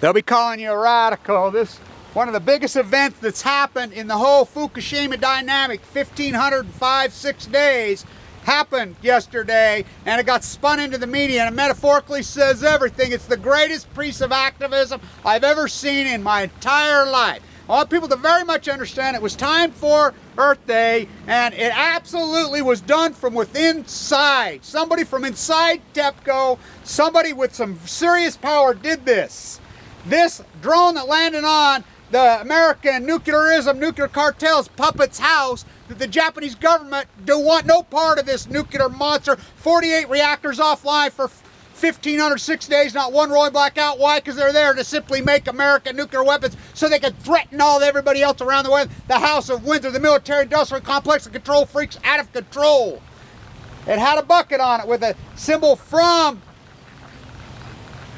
They'll be calling you a radical. This one of the biggest events that's happened in the whole Fukushima dynamic, 6 days, happened yesterday, and it got spun into the media, and it metaphorically says everything. It's the greatest piece of activism I've ever seen in my entire life. I want people to very much understand it was time for Earth Day, and it absolutely was done from within inside. Somebody from inside TEPCO, somebody with some serious power did this. This drone that landed on the American nuclear cartels puppet's house, that the Japanese government don't want no part of this nuclear monster. 48 reactors offline for 6 days, not one rolling blackout. Why? Because they're there to simply make American nuclear weapons so they can threaten everybody else around the world. The House of Windsor, the military industrial complex, the control freaks out of control. It had a bucket on it with a symbol from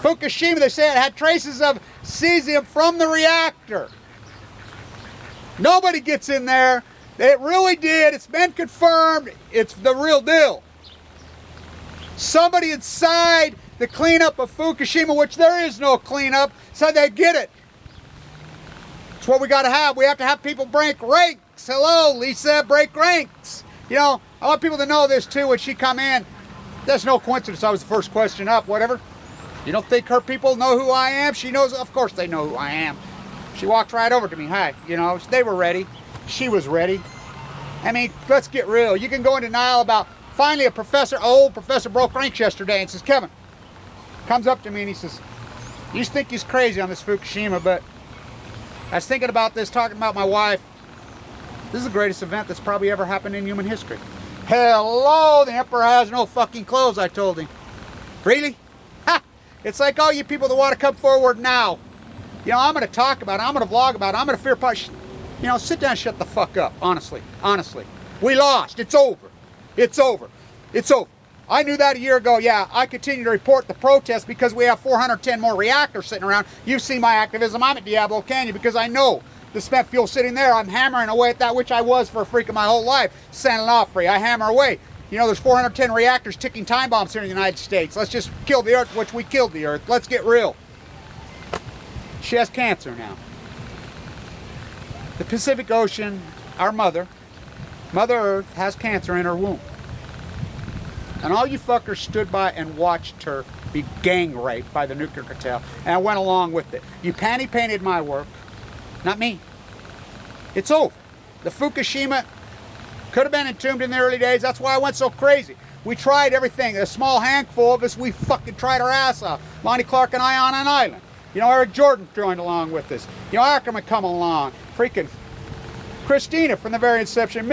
Fukushima. They say it had traces of cesium from the reactor. Nobody gets in there. It really did. It's been confirmed. It's the real deal. Somebody inside the cleanup of Fukushima, which there is no cleanup, said they'd get it. It's what we got to have. We have to have people break ranks. Hello, Lisa, break ranks. You know, I want people to know this too when she come in. There's no coincidence I was the first question up, whatever. You don't think her people know who I am? She knows, of course they know who I am. She walked right over to me, hi, you know, they were ready. She was ready. I mean, let's get real. You can go in denial about, finally a professor, old professor broke ranks yesterday and says, Kevin, comes up to me and he says, you think he's crazy on this Fukushima, but I was thinking about this, talking about my wife. This is the greatest event that's probably ever happened in human history. Hello, the emperor has no fucking clothes, I told him. Really? Ha! It's like all you people that want to come forward now. You know, I'm going to talk about it, I'm going to vlog about it, I'm going to fear punch. You know, sit down and shut the fuck up, honestly, honestly. We lost, it's over. It's over. It's over. I knew that a year ago. Yeah, I continue to report the protests because we have 410 more reactors sitting around. You've seen my activism. I'm at Diablo Canyon because I know the spent fuel sitting there. I'm hammering away at that, which I was for a freak of my whole life. San Onofre, I hammer away. You know, there's 410 reactors ticking time bombs here in the United States. Let's just kill the Earth, which we killed the Earth. Let's get real. She has cancer now. The Pacific Ocean, our mother, Mother Earth, has cancer in her womb. And all you fuckers stood by and watched her be gang raped by the nuclear cartel, and I went along with it. You panty painted my work, not me. It's over. The Fukushima could have been entombed in the early days. That's why I went so crazy. We tried everything. A small handful of us, we fucking tried our ass off. Lonnie Clark and I on an island. You know, Eric Jordan joined along with us. You know, Ackerman come along. Freaking Christina from the very inception.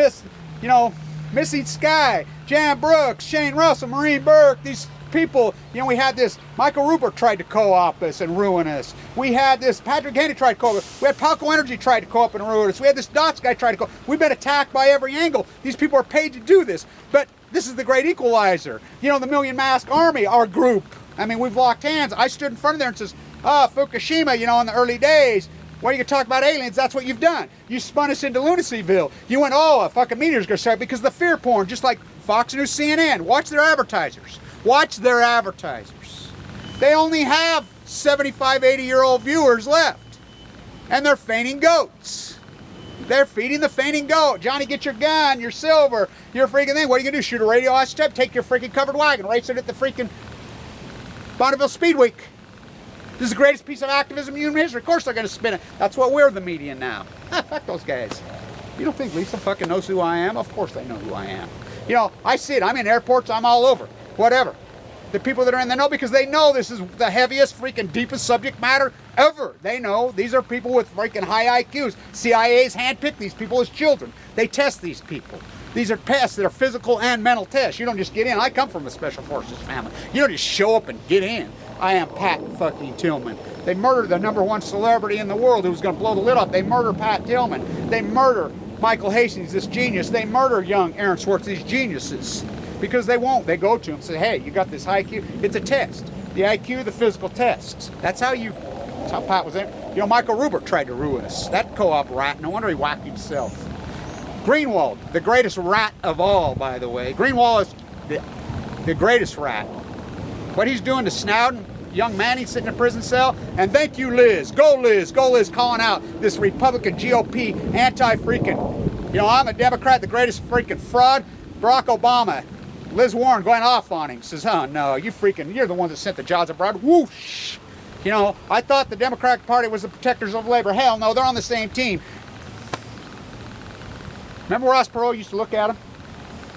Missing Sky, Jan Brooks, Shane Russell, Maureen Burke, these people. You know, we had this, Michael Rupert tried to co-op us and ruin us. We had this, Patrick Haney tried to co-op us. We had Palco Energy tried to co-op and ruin us. We had this Dots guy tried to co-op. We've been attacked by every angle. These people are paid to do this. But this is the great equalizer. You know, the Million Mask Army, our group. I mean, we've locked hands. I stood in front of there and says, Fukushima, you know, in the early days, when you talk about aliens, that's what you've done. You spun us into Lunacyville. You went, oh, a fucking meteor's gonna start because of the fear porn, just like Fox News, CNN. Watch their advertisers. Watch their advertisers. They only have 75, 80-year-old viewers left. And they're fainting goats. They're feeding the fainting goat. Johnny, get your gun, your silver, your freaking thing. What are you gonna do? Shoot a radioactive? Take your freaking covered wagon, race it at the freaking Bonneville Speed Week. This is the greatest piece of activism in human history. Of course they're going to spin it. That's what we're the media now. Fuck those guys. You don't think Lisa fucking knows who I am? Of course they know who I am. You know, I see it. I'm in airports. I'm all over. Whatever. The people that are in the know, because they know this is the heaviest, freaking deepest subject matter ever. They know these are people with freaking high IQs. CIA's handpicked these people as children. They test these people. These are tests that are physical and mental tests. You don't just get in. I come from a special forces family. You don't just show up and get in. I am Pat fucking Tillman. They murdered the #1 celebrity in the world who was going to blow the lid off. They murder Pat Tillman. They murder Michael Hastings, this genius. They murder young Aaron Swartz, these geniuses. Because they won't. They go to him and say, hey, you got this high IQ. It's a test. The IQ, the physical tests. That's how Pat was in. You know, Michael Rupert tried to ruin us. That co-op rat. No wonder he whacked himself. Greenwald, the greatest rat of all, by the way. Greenwald is the greatest rat. What he's doing to Snowden, young Manny sitting in a prison cell. And thank you, Liz. Go, Liz. Go, Liz, calling out this Republican GOP anti-freaking. You know, I'm a Democrat, the greatest freaking fraud. Barack Obama. Liz Warren going off on him. Says, oh, no, you're the ones that sent the jobs abroad. Whoosh. You know, I thought the Democratic Party was the protectors of labor. Hell no, they're on the same team. Remember Ross Perot used to look at him?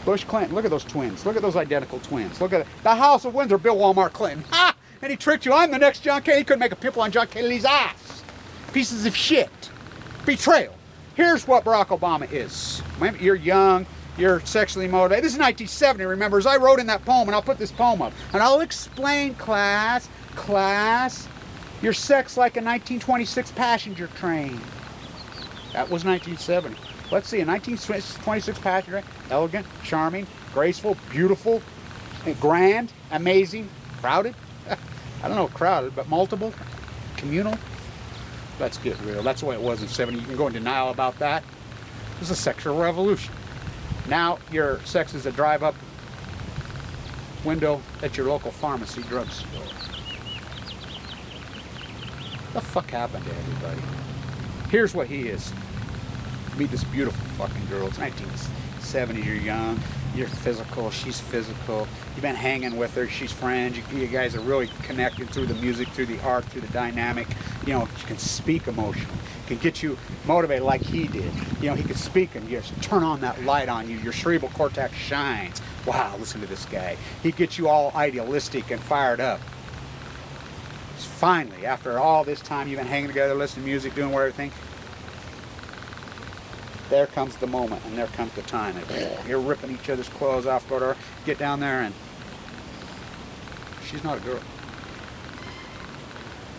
Bush Clinton. Look at those twins. Look at those identical twins. Look at it. The House of Windsor, Bill Walmart Clinton. Ha! And he tricked you. I'm the next John Kennedy. He couldn't make a pimple on John Kennedy's ass. Pieces of shit. Betrayal. Here's what Barack Obama is. You're young. You're sexually motivated. This is 1970, remember, as I wrote in that poem, and I'll put this poem up. And I'll explain, class, your sex like a 1926 passenger train. That was 1970. Let's see, a 1926 passenger train. Elegant, charming, graceful, beautiful, grand, amazing, crowded. I don't know, crowded, but multiple, communal. Let's get real. That's the way it was in 70. You can go in denial about that. It was a sexual revolution. Now your sex is a drive-up window at your local pharmacy drugstore. What the fuck happened to everybody? Here's what he is. Meet this beautiful fucking girl. It's 1970. You're young. You're physical. She's physical. You've been hanging with her. She's friends. You guys are really connected through the music, through the art, through the dynamic. You know, she can speak emotionally. Can get you motivated like he did. You know, he could speak and just turn on that light on you. Your cerebral cortex shines. Wow, listen to this guy. He gets you all idealistic and fired up. Finally, after all this time you've been hanging together, listening to music, doing everything, there comes the moment, and there comes the time. And you're ripping each other's clothes off, go to her, get down there, and she's not a girl.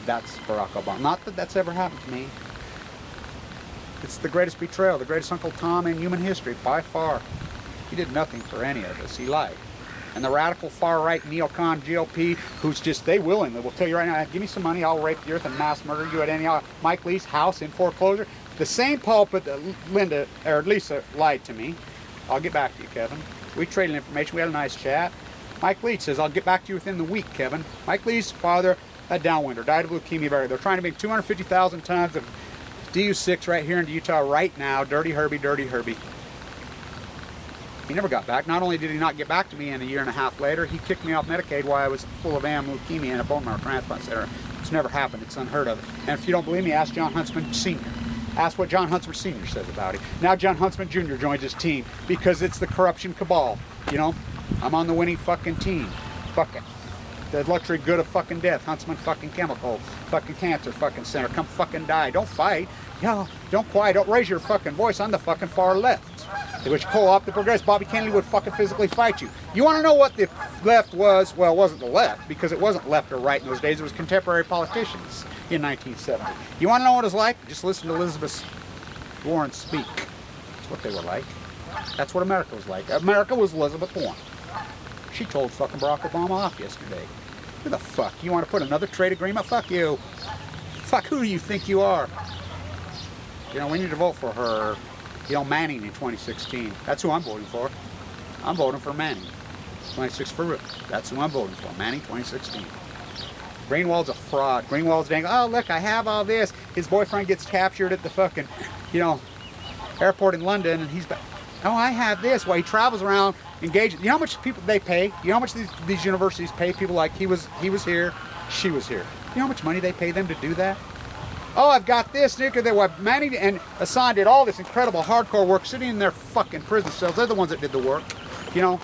That's Barack Obama. Not that that's ever happened to me. It's the greatest betrayal, the greatest Uncle Tom in human history, by far. He did nothing for any of us. He lied. And the radical far-right neocon GOP, who's just, they willingly will tell you right now, give me some money, I'll rape the earth and mass murder you at any Mike Lee's house in foreclosure. The same pulpit that Lisa lied to me. I'll get back to you, Kevin. We traded information. We had a nice chat. Mike Leach says, I'll get back to you within the week, Kevin. Mike Leach's father, a downwinder, died of leukemia. They're trying to make 250,000 tons of DU6 right here in Utah right now. Dirty Herbie, Dirty Herbie. He never got back. Not only did he not get back to me, and a year and a half later, he kicked me off Medicaid while I was full of AM leukemia in a bone marrow transplant center. It's never happened. It's unheard of. And if you don't believe me, ask John Huntsman Sr. Ask what John Huntsman Sr. says about it. Now John Huntsman Jr. joins his team because it's the corruption cabal. You know, I'm on the winning fucking team. Fuck it. The luxury good of fucking death. Huntsman fucking chemical. Fucking cancer fucking center. Come fucking die. Don't fight. Yeah, don't quiet. Don't raise your fucking voice on the fucking far left. Which co-op the progressive Bobby Kennedy would fucking physically fight you. You want to know what the left was? Well, it wasn't the left, because it wasn't left or right in those days. It was contemporary politicians in 1970. You want to know what it was like? Just listen to Elizabeth Warren speak. That's what they were like. That's what America was like. America was Elizabeth Warren. She told fucking Barack Obama off yesterday. Who the fuck? You want to put another trade agreement? Fuck you. Fuck, who do you think you are? You know, we need to vote for her. You know, Manning in 2016. That's who I'm voting for. I'm voting for Manning. 26 for Ruth. That's who I'm voting for. Manning 2016. Greenwald's a fraud. Greenwald's dang, oh look, I have all this. His boyfriend gets captured at the fucking, you know, airport in London, and he's back. Oh, I have this. While he travels around, engaging. You know how much people they pay? You know how much these universities pay people like he was here, she was here. You know how much money they pay them to do that? Oh, I've got this, Nick. They were Manny and Hassan did all this incredible hardcore work sitting in their fucking prison cells. They're the ones that did the work, you know.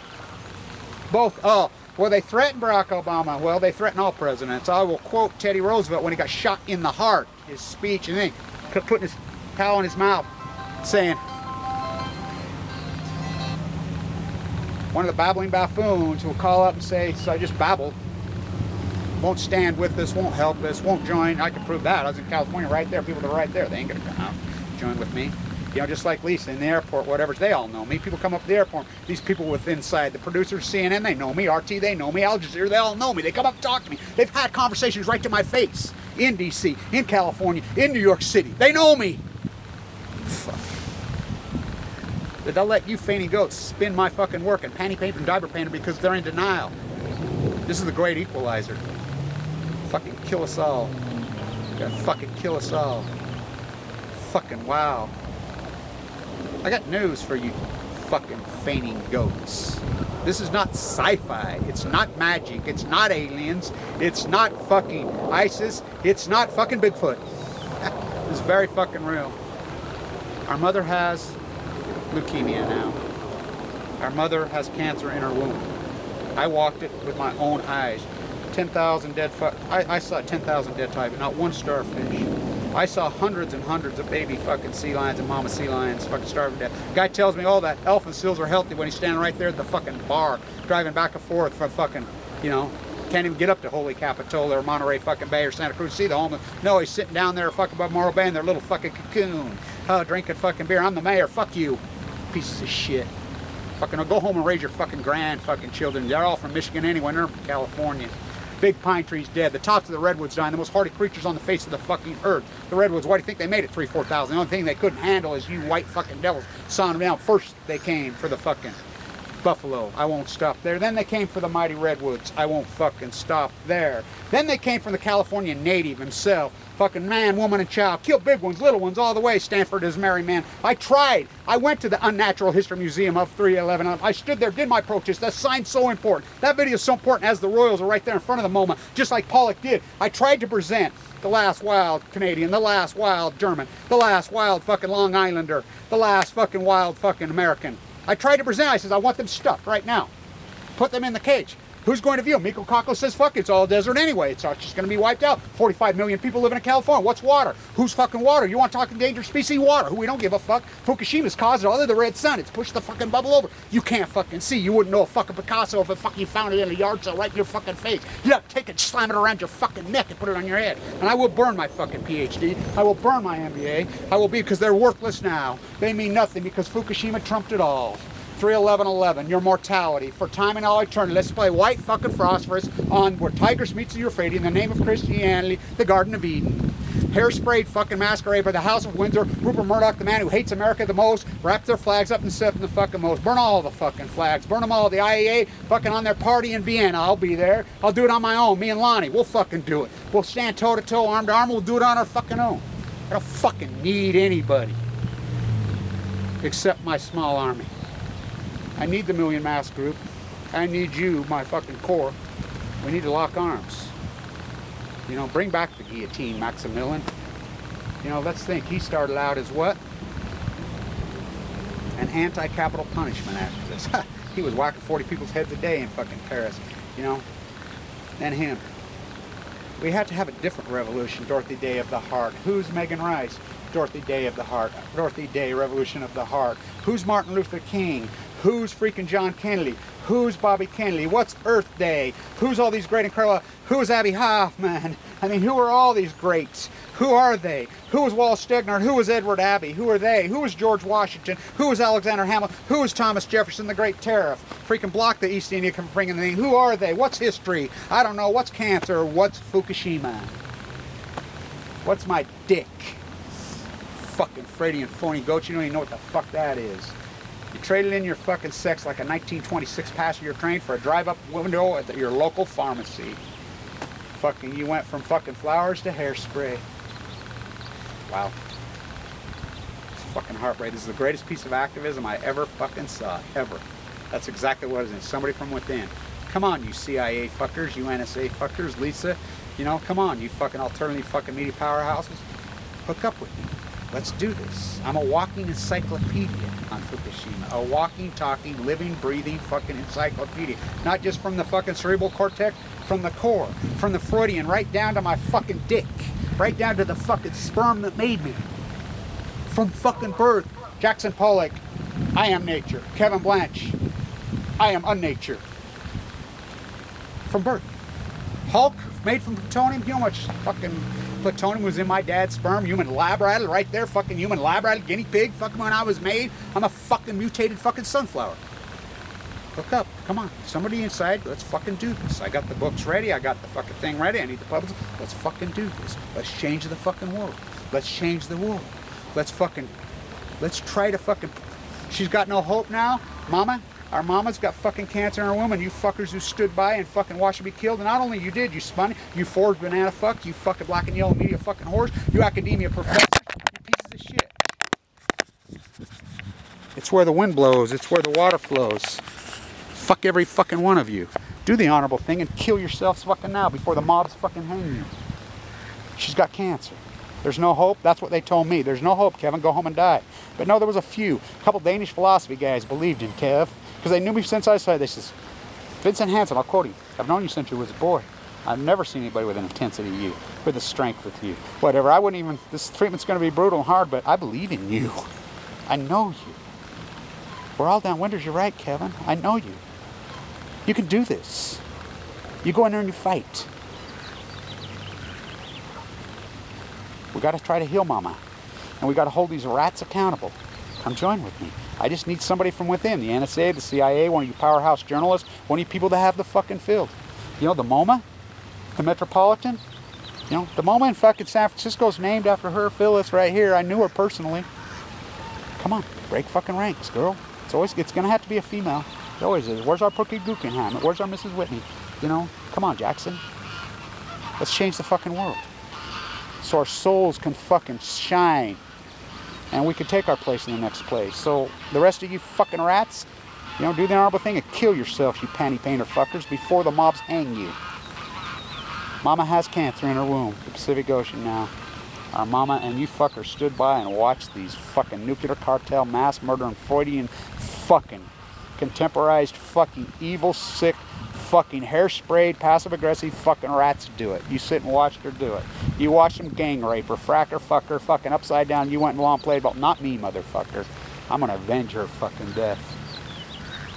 Both. Oh, well, they threatened Barack Obama. Well, they threaten all presidents. I will quote Teddy Roosevelt when he got shot in the heart, his speech, and then putting his towel in his mouth, saying, one of the babbling buffoons will call up and say, so I just babbled. Won't stand with us, won't help us, won't join. I can prove that. I was in California right there. People that are right there. They ain't going to come out, join with me. You know, just like Lisa in the airport, whatever. They all know me. People come up to the airport. These people with inside, the producers, CNN, they know me. RT, they know me. Al Jazeera, they all know me. They come up and talk to me. They've had conversations right to my face. In D.C., in California, in New York City. They know me. Fuck. They'll let you fainty goats spin my fucking work and panty paint and diaper painter because they're in denial. This is the great equalizer. Fucking kill us all. Gonna fucking kill us all. Fucking wow. I got news for you fucking fainting goats. This is not sci-fi. It's not magic. It's not aliens. It's not fucking ISIS. It's not fucking Bigfoot. It's very fucking real. Our mother has leukemia now. Our mother has cancer in her womb. I walked it with my own eyes. 10,000 dead I saw 10,000 dead type, but not one starfish. I saw hundreds and hundreds of baby fucking sea lions and mama sea lions fucking starving to death. Guy tells me all that elephant seals are healthy when he's standing right there at the fucking bar, driving back and forth from fucking, you know, can't even get up to Holy Capitola or Monterey fucking Bay or Santa Cruz to see the homeless. No, he's sitting down there fucking above Morro Bay in their little fucking cocoon. Oh, drinking fucking beer. I'm the mayor. Fuck you. Pieces of shit. Fucking go home and raise your fucking grand fucking children. They're all from Michigan anyway. They're from California. Big pine trees dead. The tops of the redwoods dying. The most hardy creatures on the face of the fucking earth. The redwoods, why do you think they made it 3,000, 4,000? The only thing they couldn't handle is you white fucking devils sawing them down. First they came for the fucking buffalo. I won't stop there. Then they came for the mighty redwoods. I won't fucking stop there. Then they came from the California native himself. Fucking man, woman, and child. Kill big ones, little ones, all the way. Stanford is merry man. I tried. I went to the Unnatural History Museum of 311. I stood there, did my protest. That sign's so important. That video is so important as the Royals are right there in front of the MoMA, just like Pollack did. I tried to present the last wild Canadian, the last wild German, the last wild fucking Long Islander, the last fucking wild fucking American. I tried to present, I says, I want them stuffed right now. Put them in the cage. Who's going to view them? Miko Kako says, fuck, it's all desert anyway. It's just going to be wiped out. 45 million people living in California. What's water? Who's fucking water? You want to talk endangered species? Water. Who we don't give a fuck. Fukushima's caused it all. They're the red sun. It's pushed the fucking bubble over. You can't fucking see. You wouldn't know a fucking Picasso if it fucking found it in a yard sale right in your fucking face. You have to take it, slam it around your fucking neck and put it on your head. And I will burn my fucking PhD. I will burn my MBA. I will be, because they're worthless now. They mean nothing because Fukushima trumped it all. 3/11/11, your mortality for time and all eternity. Let's play white fucking phosphorus on where Tigris meets the Euphrates in the name of Christianity, the Garden of Eden. Hair-sprayed fucking masquerade by the House of Windsor. Rupert Murdoch, the man who hates America the most, wrap their flags up and set in the fucking most. Burn all the fucking flags. Burn them all. The IAA fucking on their party in Vienna. I'll be there. I'll do it on my own. Me and Lonnie. We'll fucking do it. We'll stand toe-to-toe, arm to arm. We'll do it on our fucking own. I don't fucking need anybody except my small army. I need the Million Mass Group. I need you, my fucking core. We need to lock arms. You know, bring back the guillotine, Maximilian. You know, let's think. He started out as what? An anti-capital punishment activist. He was whacking 40 people's heads a day in fucking Paris, you know, than him. We had to have a different revolution, Dorothy Day of the Heart. Who's Megan Rice? Dorothy Day of the Heart. Dorothy Day, Revolution of the Heart. Who's Martin Luther King? Who's freaking John Kennedy? Who's Bobby Kennedy? What's Earth Day? Who's all these great incredible? Who's Abby Hoffman? I mean, who are all these greats? Who are they? Who was Wallace Stegner? Who was Edward Abbey? Who are they? Who was George Washington? Who was Alexander Hamilton? Who was Thomas Jefferson, the Great Tariff? Freaking block the East India from bringing the thing. Who are they? What's history? I don't know. What's cancer? What's Fukushima? What's my dick? Fucking Freddy and phony goat. You don't even know what the fuck that is. You traded in your fucking sex like a 1926 passenger train for a drive-up window at your local pharmacy. Fucking, you went from fucking flowers to hairspray. Wow. It's fucking heartbreaking. This is the greatest piece of activism I ever fucking saw. Ever. That's exactly what it is. Somebody from within. Come on, you CIA fuckers, you NSA fuckers, Lisa. You know, come on, you fucking alternative fucking media powerhouses. Hook up with me. Let's do this. I'm a walking encyclopedia on Fukushima. A walking, talking, living, breathing fucking encyclopedia. Not just from the fucking cerebral cortex, from the core, from the Freudian, right down to my fucking dick. Right down to the fucking sperm that made me. From fucking birth. Jackson Pollack, I am nature. Kevin Blanch, I am unnature. From birth. Hulk, made from plutonium. You know how much fucking plutonium was in my dad's sperm? Human lab rat right there. Fucking human lab rat, guinea pig. Fucking when I was made, I'm a fucking mutated fucking sunflower. Hook up. Come on. Somebody inside. Let's fucking do this. I got the books ready. I got the fucking thing ready. I need the public. Let's fucking do this. Let's change the fucking world. Let's change the world. Let's try to fucking... She's got no hope now? Mama? Our mama's got fucking cancer in her womb, and you fuckers who stood by and fucking watched her be killed. And not only you did, you spun, you forged banana fuck, you fucking black and yellow media fucking horse, you academia professors, you pieces of shit. It's where the wind blows, it's where the water flows. Fuck every fucking one of you. Do the honorable thing and kill yourselves fucking now before the mobs fucking hang you. She's got cancer. There's no hope. That's what they told me. There's no hope, Kevin. Go home and die. But no, there was a couple Danish philosophy guys believed in Kev. Because they knew me since I started. They says, Vincent Hansen, I'll quote him. I've known you since you was a boy. I've never seen anybody with an intensity you, with a strength with you. Whatever, I wouldn't even, this treatment's going to be brutal and hard, but I believe in you. I know you. We're all downwinders, you're right, Kevin. I know you. You can do this. You go in there and you fight. We got to try to heal Mama. And we got to hold these rats accountable. Come join with me. I just need somebody from within. The NSA, the CIA, one of you powerhouse journalists, one of you people that have the fucking field. You know, the MoMA, the Metropolitan. You know, the MoMA in fucking San Francisco is named after her, Phyllis, right here. I knew her personally. Come on, break fucking ranks, girl. It's gonna have to be a female. It always is. Where's our Pookie Guggenheim? Where's our Mrs. Whitney? You know, come on, Jackson. Let's change the fucking world. So our souls can fucking shine. And we can take our place in the next place. So the rest of you fucking rats, you know, do the honorable thing and kill yourselves, you panty painter fuckers, before the mobs hang you. Mama has cancer in her womb, the Pacific Ocean now. Our mama and you fuckers stood by and watched these fucking nuclear cartel, mass murder, and Freudian fucking contemporized fucking evil, sick, fucking hair-sprayed, passive-aggressive fucking rats do it. You sit and watched her do it. You watched them gang rape her, frack her, fuck her, fucking upside down. You went and long played ball. Not me, motherfucker. I'm gonna avenge her fucking death.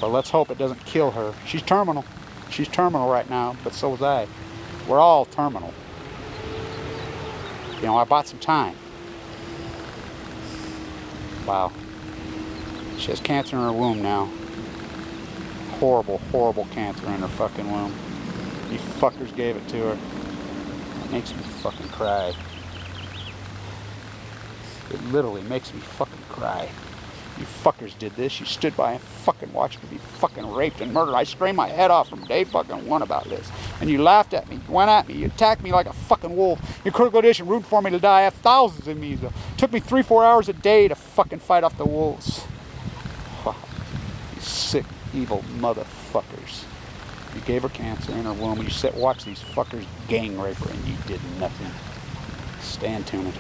But let's hope it doesn't kill her. She's terminal. She's terminal right now, but so was I. We're all terminal. You know, I bought some time. Wow. She has cancer in her womb now. Horrible, horrible cancer in her fucking womb. You fuckers gave it to her. It makes me fucking cry. It literally makes me fucking cry. You fuckers did this. You stood by and fucking watched me be fucking raped and murdered. I screamed my head off from day fucking one about this. And you laughed at me. You went at me. You attacked me like a fucking wolf. Your critical edition rooted for me to die. I have thousands of me. It took me 3-4 hours a day to fucking fight off the wolves. You sick, evil motherfuckers. You gave her cancer in her womb. You sit watch these fuckers gang rape her and you did nothing. Stand tuned.